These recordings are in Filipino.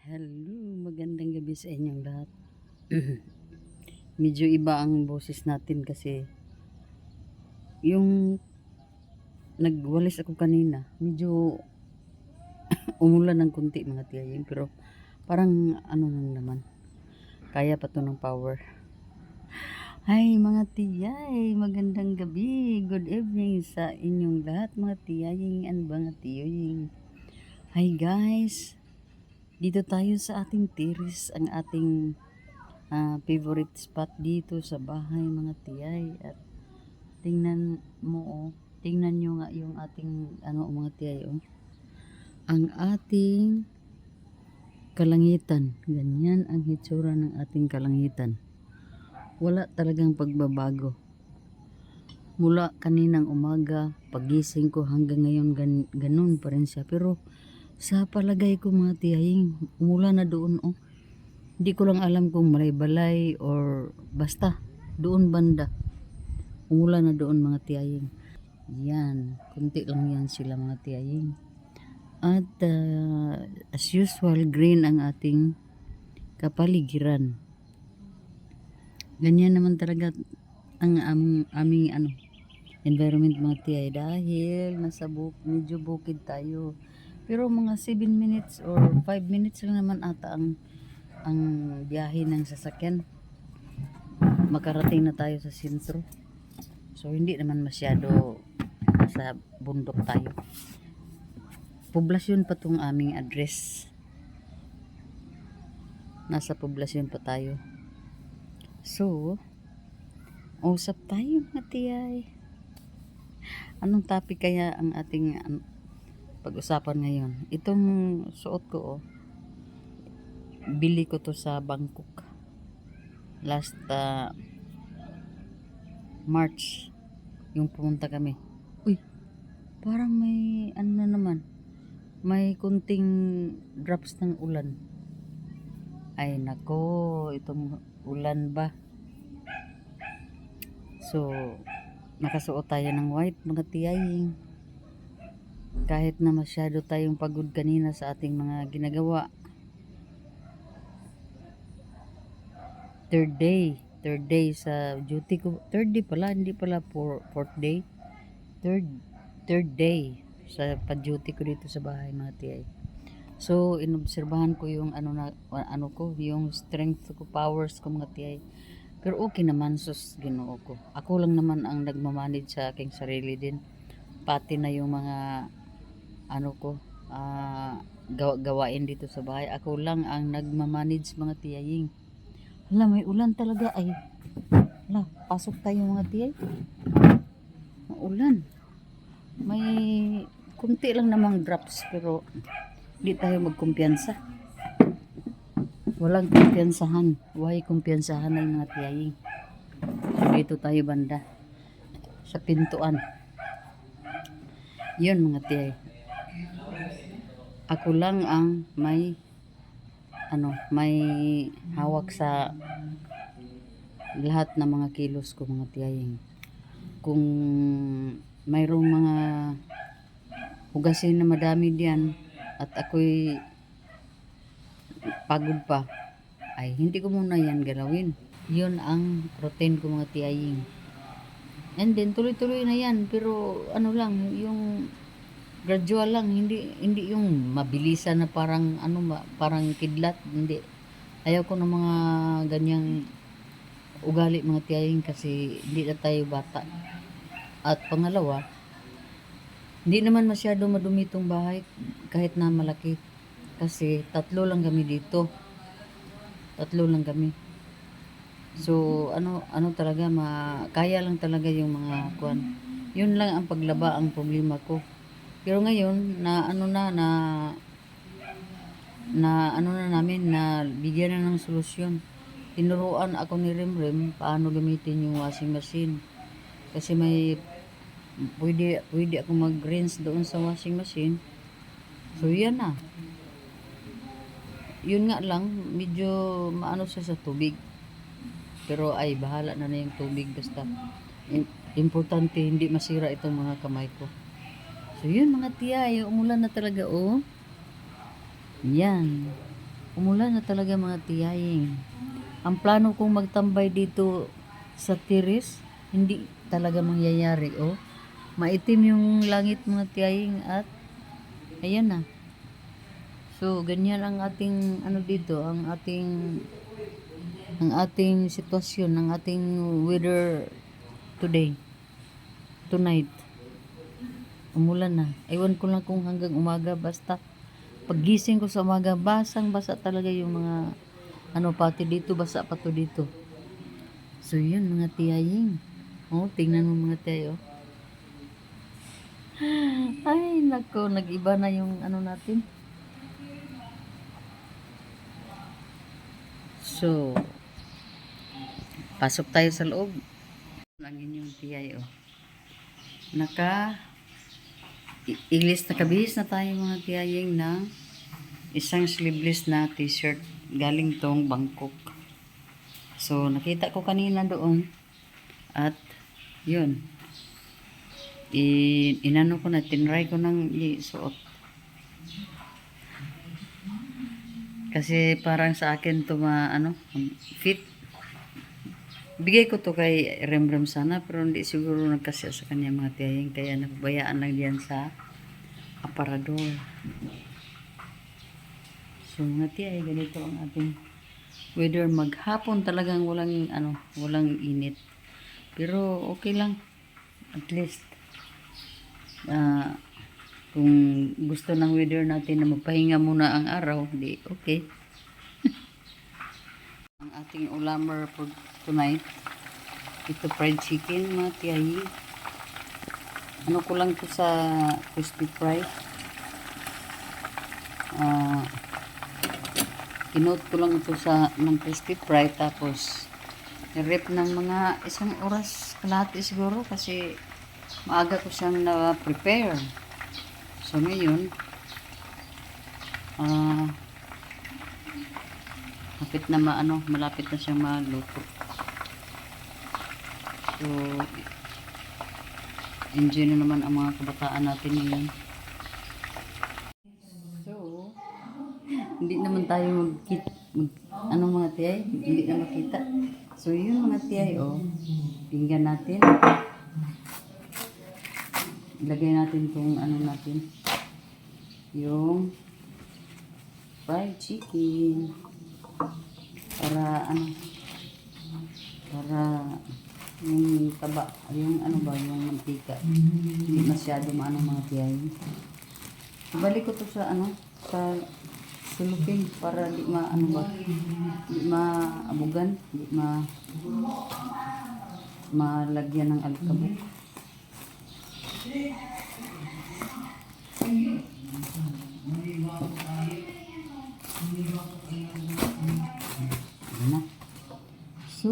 Hello, magandang gabi sa inyong lahat. Medyo iba ang boses natin kasi yung nagwalis ako kanina, medyo umulan ng kunti mga tiyaying, pero parang ano lang naman, kaya pa to ng power. Hi mga tiyay, magandang gabi, good evening sa inyong lahat mga tiyaying and mga tiyaying. Hi guys, dito tayo sa ating terrace, ang ating favorite spot dito sa bahay mga tiyay. At tingnan mo tingnan nyo nga yung ating mga tiyay ang ating kalangitan. Ganyan ang hitsura ng ating kalangitan, wala talagang pagbabago mula kaninang umaga, pagising ko hanggang ngayon, ganun pa rin siya. Pero sa palagay ko mga tiyay, umulan na doon hindi ko lang alam kung malay-balay or basta doon banda. Umulan na doon mga tiyaying. Yan, kunti lang yan sila mga tiyaying. At as usual, green ang ating kapaligiran. Ganyan naman talaga ang aming environment mga tiyay, dahil nasa medyo bukid tayo. Pero mga 7 minutes or 5 minutes lang naman ata ang biyahe ng sasakyan, makarating na tayo sa sentro. So hindi naman masyado sa bundok tayo. Poblasyon pa tong aming address, nasa poblasyon pa tayo. So usap tayo mga tiyay. Anong topic kaya ang ating pag-usapan ngayon? Itong suot ko bili ko to sa Bangkok last March, yung pumunta kami. Uy, parang may na naman, may kunting drops ng ulan. Ay nako, itong ulan ba? So nakasuot tayo ng white mga tiyaying, kahit na masyado tayong pagod kanina sa ating mga ginagawa. Third day sa duty ko. Third day pala, hindi pala fourth day. Third day sa pag-duty ko dito sa bahay mga tiyay. So inobserbahan ko yung yung strength ko, powers ko mga tiyay. Pero okay naman, sus Ginoo ko. Ako lang naman ang nagmamanage sa aking sarili din. Pati na yung mga gawain dito sa bahay. Ako lang ang nagmamanage mga tiyaying. Hala, may ulan talaga ay. Hala, pasok tayo mga tiyay. Maulan. May kunti lang namang drops, pero hindi tayo magkumpiyansa. Walang kumpiyansahan. Why kumpiyansahan ay mga tiyaying. So dito tayo banda sa pintuan. Yun mga tiyay. Ako lang ang may hawak sa lahat ng mga kilos ko mga tiyaying. Kung mayroong mga hugasin na madami diyan at ako'y pagod pa, ay hindi ko muna yan galawin. Yun ang routine ko mga tiyaying. And then tuloy-tuloy na yan, pero yung gradual lang, hindi yung mabilisan na parang parang kidlat, hindi. Ayaw ko ng mga ganyang ugali mga tiyaying, kasi hindi na tayo bata. At pangalawa, hindi naman masyado madumi itong bahay kahit na malaki, kasi 3 lang kami dito. 3 lang kami. So talaga, kaya lang talaga yung mga kuan. Yun lang ang paglaba ang problema ko. Pero ngayon na namin na bigyan na ng solusyon. Tinuruan ako ni Remrem paano gamitin yung washing machine. Kasi pwede ako mag-rinse doon sa washing machine. So yan na. Yun nga lang, medyo maano siya sa tubig. Pero ay bahala na yung tubig, basta importante hindi masira itong mga kamay ko. So yun mga tiyay, umulan na talaga Yan. Umulan na talaga mga tiyaying. Ang plano kong magtambay dito sa terrace, hindi talaga mangyayari. Oh. Maitim yung langit mga tiyaying at ayan na. So, ganyan ang ating ano dito, ang ating sitwasyon, ang ating weather today, tonight. Umulan na. Ewan ko lang kung hanggang umaga, basta paggising ko sa umaga, basang-basa talaga yung mga pati dito, basa pa to dito. So, yun mga tiyaying. Oh, tingnan mo mga tiyayo. Ay, nako, nag-iba na yung natin. So, pasok tayo sa loob. Ang inyong tiyayo. Nakabihis na tayo mga tiyaying ng isang sleeveless na t-shirt galing tong Bangkok. So, nakita ko kanina doon at yun, inano ko na, tinry ko ng isuot. Kasi parang sa akin to fit. Bigay ko to kay Remrem sana, pero hindi siguro nagkasya sa kanya mga tiyaying, kaya napabayaan lang diyan sa aparador. So mga tiyay, ganito ang ating weather. Maghapon talagang walang init. Pero okay lang. At least kung gusto ng weather natin na magpahinga muna ang araw, di okay. Ang ating ulamer for tonight, ito fried chicken mga tiyayi. Ano ko lang to sa crispy fry. Inote ko lang ito ng crispy fry, tapos i-rep ng mga 1 oras kalahati siguro kasi maaga ko siyang na-prepare. So ngayon, malapit na siyang maluto. So, enjoy na naman ang mga kabataan natin ngayon. So, hindi naman tayo mga tiyay, hindi na makita. So, yun mga tiyay, pinggan natin. Ilagay natin itong natin, yung fried chicken. Para yung taba, yung yung mantika, hindi masyado mga tiyay. Ibalik ko to sa sa sulupin para di di maabugan, di malagyan ng alikabok. Ayan. So,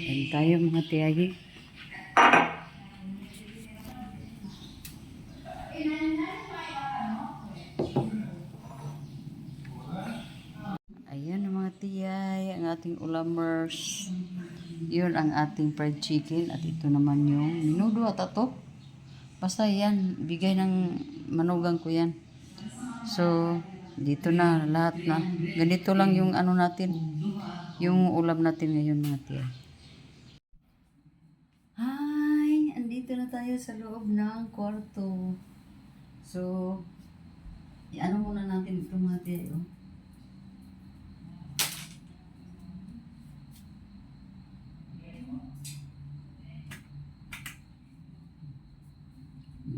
yan tayo mga tiyagi. Ayan mga tiyay, ang ating ulamers. Yun ang ating fried chicken, at ito naman yung minudo at ato. Basta yan, bigay ng manugang ko yan. So, dito na lahat na. Ganito lang yung natin, yung ulam natin ngayon mga tiyan. Hi! Andito na tayo sa loob ng kwarto. So, muna natin ito mga tiyan.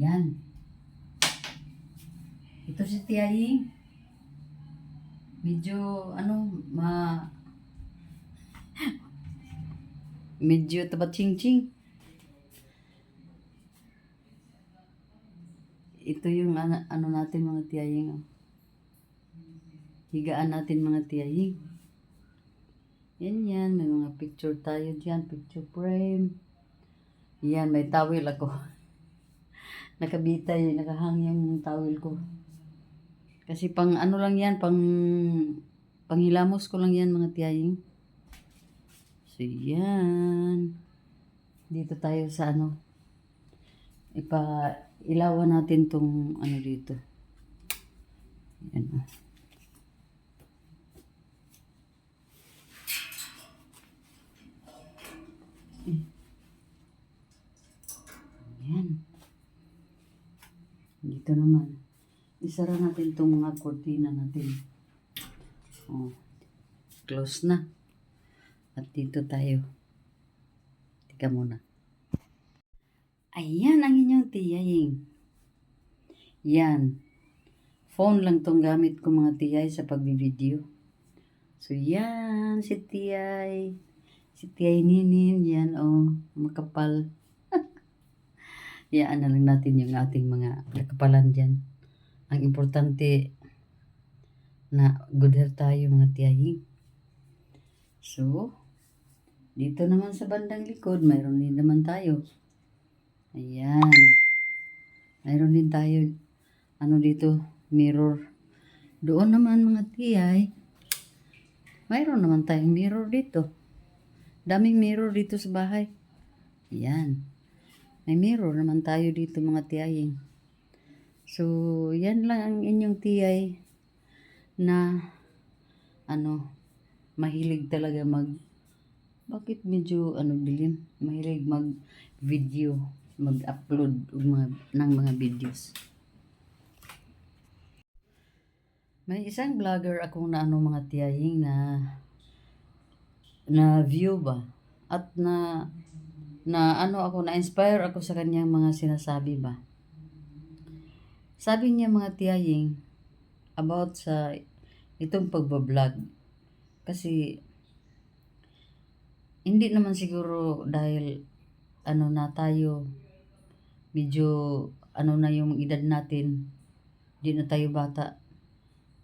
Yan. Ito si Tiyayi. Medyo medyo tabat-ching-ching. Ito yung natin mga tiyaying. Higaan natin mga tiyaying. Yan, may mga picture tayo dyan, picture frame. Yan, may towel ako. Nakabitay, nakahang yung towel ko. Kasi pang lang yan, panghilamos ko lang yan mga tiyaying. So yan. Dito tayo sa ilawan natin tong dito. Yan. dito naman. Isara natin itong mga kortina natin. Oh, close na. At dito tayo. Tika muna. Ayan ang inyong tiyaying. Yan. Phone lang tong gamit ko mga tiyay sa pagbibideo. So yan, si tiyay. Si tiyay Ninin, yan makapal. Iyaan na lang natin yung ating mga nakapalan dyan. Ang importante na good health tayo mga tiyaying. So, dito naman sa bandang likod, mayroon din naman tayo. Ayan. Mayroon din tayo, dito, mirror. Doon naman mga tiyay, mayroon naman tayong mirror dito. Daming mirror dito sa bahay. Ayan. May mirror naman tayo dito mga tiyaying. So, yan lang ang inyong tiyay na, mahilig talaga bakit medyo dilim? Mahilig mag-video, mag-upload ng mga videos. May isang vlogger akong mga tiyaying na view ba? At na-inspire ako sa kanyang mga sinasabi ba? Sabi niya mga tiyaying about sa itong pagbablog. Kasi hindi naman siguro dahil na tayo medyo na yung edad natin, hindi na tayo bata.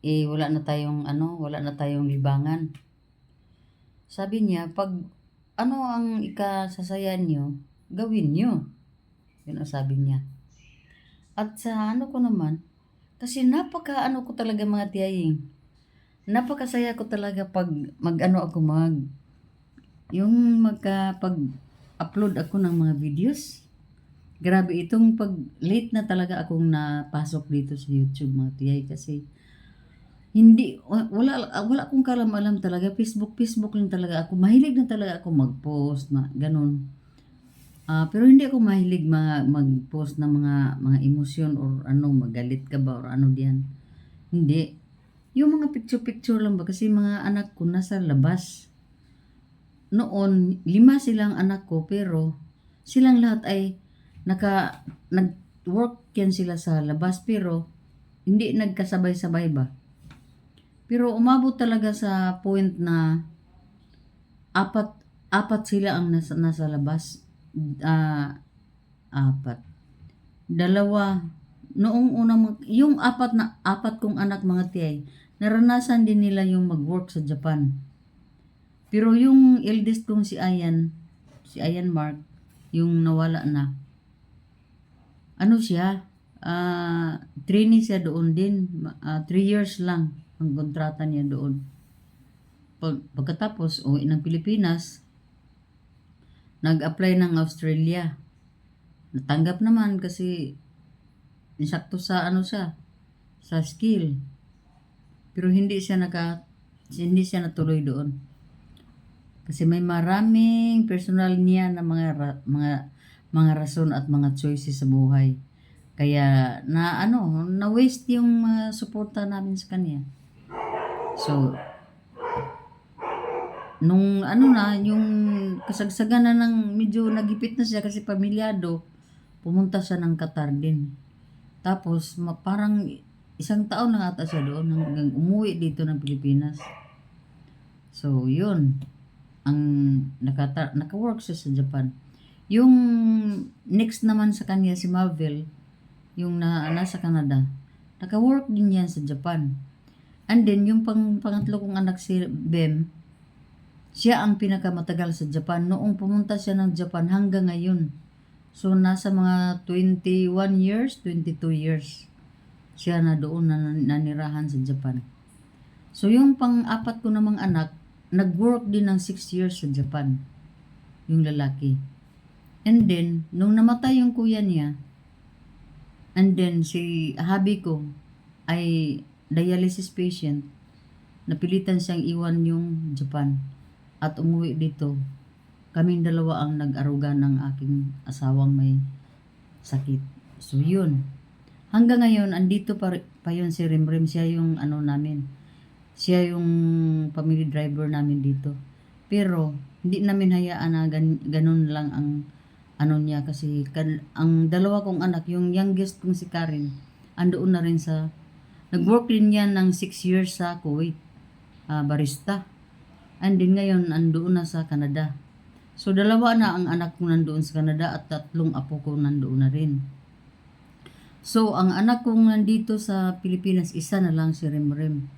Wala na tayong libangan. Sabi niya, pag ang ikasasayan nyo, gawin nyo. Yun ang sabi niya. At sa ko naman, kasi ko talaga mga tiyaying. Napakasaya ko talaga pag pag-upload ako ng mga videos. Grabe itong pag late na talaga akong napasok dito sa YouTube mga tiyay kasi wala akong kalam-alam talaga. Facebook lang talaga ako. Mahilig na talaga ako mag-post, ganun. Pero hindi ako mahilig mag-post ng mga emosyon or magalit ka ba or diyan. Hindi. Yung mga picture lang ba kasi mga anak ko nasa labas. Noon, 5 silang anak ko pero silang lahat ay nag-work yan sila sa labas pero hindi nagkasabay-sabay ba. Pero umabot talaga sa point na apat sila ang nasa labas. 4. 2. Noong unang yung apat kong anak mga tiyay, naranasan din nila yung mag-work sa Japan. Pero yung eldest kong si Ayan Mark, yung nawala na. Trainee siya doon din. 3 years lang ang kontrata niya doon. Pagkatapos, uwi ng Pilipinas, nag-apply ng Australia. Natanggap naman kasi insakto sa sa skill. Pero hindi siya natuloy doon. Kasi may maraming personal niya na mga rason at mga choices sa buhay. Kaya na waste yung suporta namin sa kanya. So nung yung kasagsagan na ng medyo nagipit na siya kasi pamilyado, pumunta siya ng Qatar din. Tapos parang 1 taon na ata siya doon hanggang umuwi dito ng Pilipinas. So yun, ang naka-work siya sa Japan. Yung next naman sa kanya si Marvel, yung nasa Canada, naka-work din yan sa Japan. And then yung pangatlo kong anak si Bem, siya ang pinakamatagal sa Japan. Noong pumunta siya ng Japan hanggang ngayon. So nasa mga 21 years, 22 years siya na doon nanirahan sa Japan. So yung pang-4 ko namang anak, nag-work din ng 6 years sa Japan. Yung lalaki. And then, nung namatay yung kuya niya, and then si habi ko ay dialysis patient, napilitan siyang iwan yung Japan at umuwi dito. Kaming dalawa ang nag-aruga ng aking asawang may sakit. So yun. hanggang ngayon, andito pa yun si Rimrim. Siya yung ano namin. Siya yung family driver namin dito. Pero, hindi namin hayaan na ganun lang ang ano niya kasi ang dalawa kong anak, yung youngest kong si Karen, andoon na rin sa, nag-work din yan ng 6 years sa Kuwait, barista. And din ngayon, andoon na sa Canada. So, dalawa na ang anak ko nandoon sa Canada at 3 apo ko nandoon na rin. So, ang anak kong nandito sa Pilipinas, isa na lang si Remrem,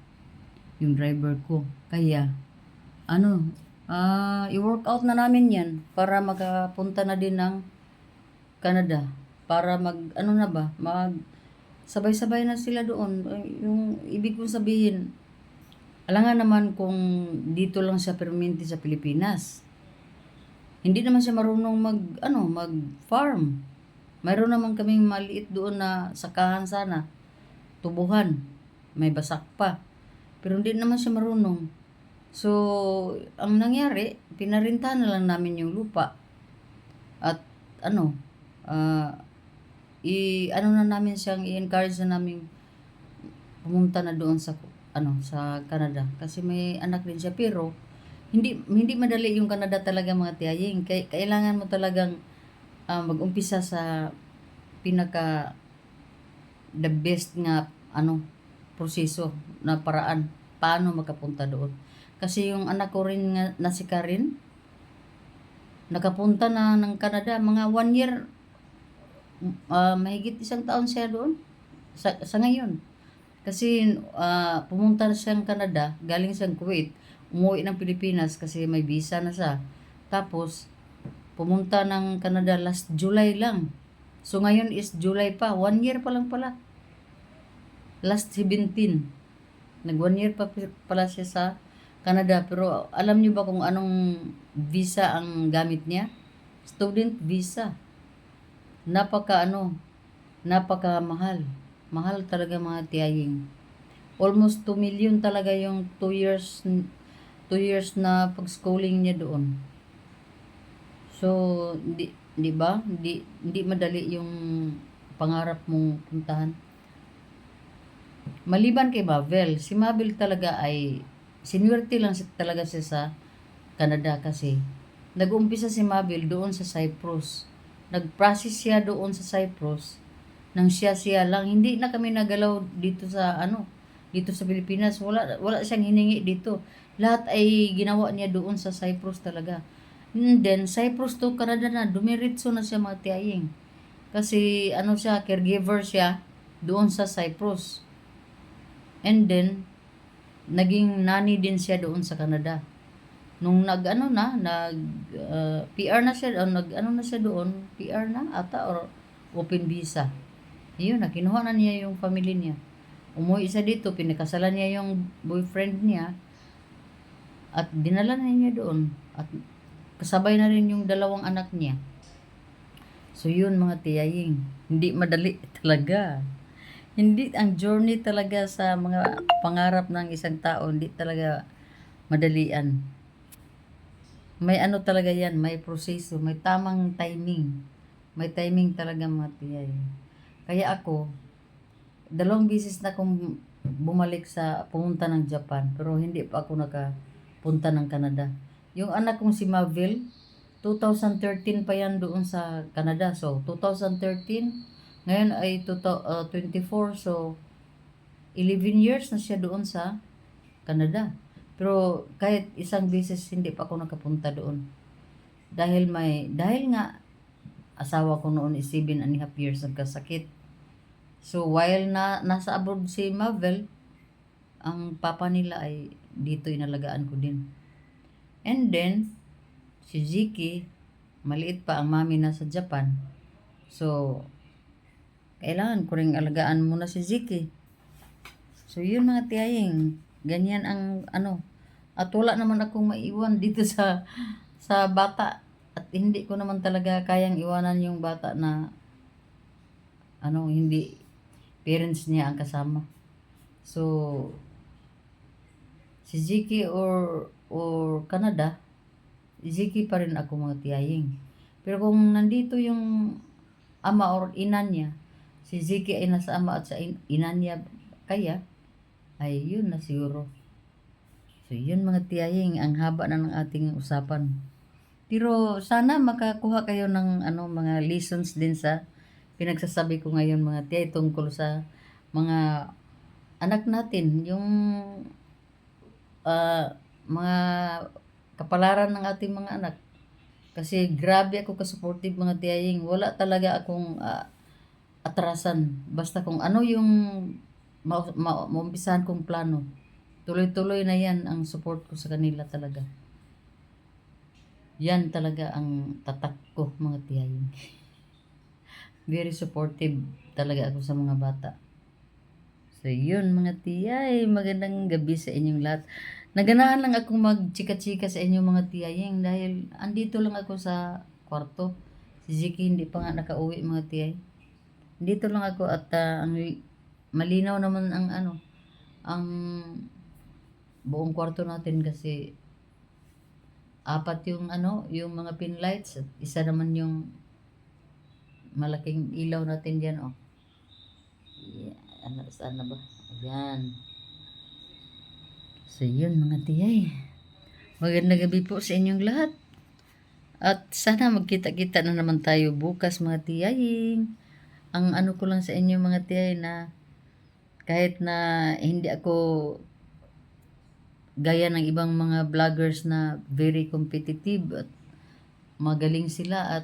yung driver ko. Kaya, i-work out na namin yan para makapunta na din ng Canada. Para sabay-sabay na sila doon. Yung ibig kong sabihin, alangan naman kung dito lang siya permanente sa Pilipinas. Hindi naman siya marunong mag-farm. Mayroon naman kaming maliit doon na sakahan sana, tubuhan, may basak pa. Pero hindi naman siya marunong. So, ang nangyari, pinarintahan na lang namin yung lupa. At na namin siyang i-encourage na namin pumunta na doon sa sa Canada kasi may anak din siya, pero hindi madali yung Canada talaga, mga tiyaying. Kailangan mo talagang mag-umpisa sa pinaka the best nga proseso na paraan paano makapunta doon. Kasi yung anak ko rin nga, na si Karen, nakapunta na ng Canada mga 1 year, mahigit 1 taon siya doon sa ngayon. Kasi pumunta na siyang Canada, galing siyang Kuwait, umuwi ng Pilipinas kasi may visa na siya. Tapos pumunta ng Canada last July lang. So ngayon is July pa, 1 year pa lang pala. Last 17. Nag 1 year pa pala siya sa Canada. Pero alam niyo ba kung anong visa ang gamit niya? Student visa. Napaka mahal. Mahal talaga, mga tiyaying. Almost 2 million talaga yung 2 years na pag-schooling niya doon. So, di ba? Hindi madali yung pangarap mong puntahan. Maliban kay Mabel, si Mabel talaga ay seniority lang talaga siya sa Canada kasi nag-umpisa si Mabel doon sa Cyprus. Nag-process siya doon sa Cyprus nang siya lang. Hindi na kami nagalaw dito sa dito sa Pilipinas. Wala siyang hiningi dito. Lahat ay ginawa niya doon sa Cyprus talaga. And then, Cyprus to Canada na, dumiritso na siya, mga tiyaying. Kasi, caregiver siya doon sa Cyprus. And then, naging nanny din siya doon sa Canada. Nung PR na siya, na siya doon, PR na ata, or open visa. Yun, kinuha na niya yung family niya. Umuwi siya dito, pinakasalan niya yung boyfriend niya, at dinala na niya doon. At kasabay na rin yung 2 anak niya. So yun, mga tiyaying, hindi madali talaga. Hindi, ang journey talaga sa mga pangarap ng isang tao, hindi talaga madalian. May talaga yan, may proseso, may tamang timing. May timing talaga, mga tiyaying. Kaya ako, 2 beses na akong bumalik pumunta ng Japan, pero hindi pa ako nakapunta ng Canada. Yung anak kong si Mabel, 2013 pa yan doon sa Canada. So, 2013, ngayon ay 24. So, 11 years na siya doon sa Canada. Pero kahit isang beses hindi pa ako nakapunta doon. Dahil nga asawa ko noon is 7.5 years nagkasakit. So, while nasa abroad si Mabel, ang papa nila ay dito inalagaan ko din. And then, si Ziki, maliit pa ang mami na sa Japan. So, kailangan ko rin alagaan muna si Ziki. So, yun, mga tiyaying. Ganyan ang At wala naman akong maiwan dito sa bata. At hindi ko naman talaga kayang iwanan yung bata na hindi parents niya ang kasama. So, si Ziki or Canada, Ziki pa rin ako, mga tiyaying. Pero kung nandito yung ama or ina niya si Ziki ay nasa ama at sa ina niya kaya, ay yun na siguro. So yun mga tiyaying, ang haba na ng ating usapan. Pero sana makakuha kayo ng mga lessons din sa pinagsasabi ko ngayon mga tiyay tungkol sa mga anak natin, yung mga kapalaran ng ating mga anak. Kasi grabe ako ka-supportive mga tiyaying. Wala talaga akong atrasan. Basta kung ano yung maumpisahan kong plano. Tuloy-tuloy na yan ang support ko sa kanila talaga. Yan talaga ang tatak ko mga tiyaying. Very supportive talaga ako sa mga bata. So yun mga tiyay, magandang gabi sa inyong lahat. Naganahan lang akong magchika-chika sa inyong mga tiyaying dahil andito lang ako sa kwarto. Si Ziki hindi pa nga nakauwi mga tiyay. Dito lang ako at ang malinaw naman ang ang buong kwarto natin kasi apat yung yung mga pin lights at isa naman yung malaking ilaw natin diyan oh. Yeah, saan na ba? Ayan. So yun mga tiyay. Magandang gabi po sa inyong lahat. At sana magkita-kita na naman tayo bukas mga tiyaying. Ang ko lang sa inyo mga tiyay na kahit na hindi ako gaya ng ibang mga vloggers na very competitive at magaling sila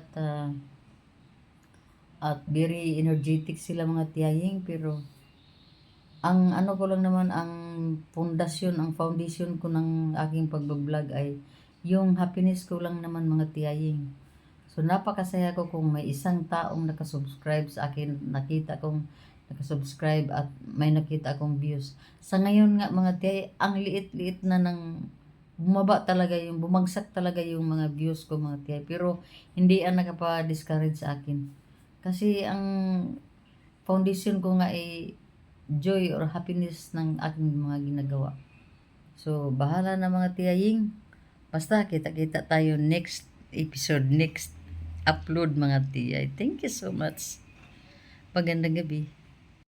at very energetic sila mga tiyaying, pero ang ko lang naman ang foundation ko ng aking pagbablog ay yung happiness ko lang naman mga tiyaying. So napakasaya ko kung may isang taong nakasubscribe sa akin, nakita kong nakasubscribe at may nakita akong views. Sa ngayon nga mga tiyay, ang liit-liit na ng bumagsak talaga yung mga views ko mga tiyay. Pero hindi nakapa-discourage sa akin. Kasi ang foundation ko nga ay joy or happiness ng aking mga ginagawa. So bahala na mga tiyaying. Basta kita-kita tayo next episode, next upload mga tiyay. Thank you so much. Magandang gabi.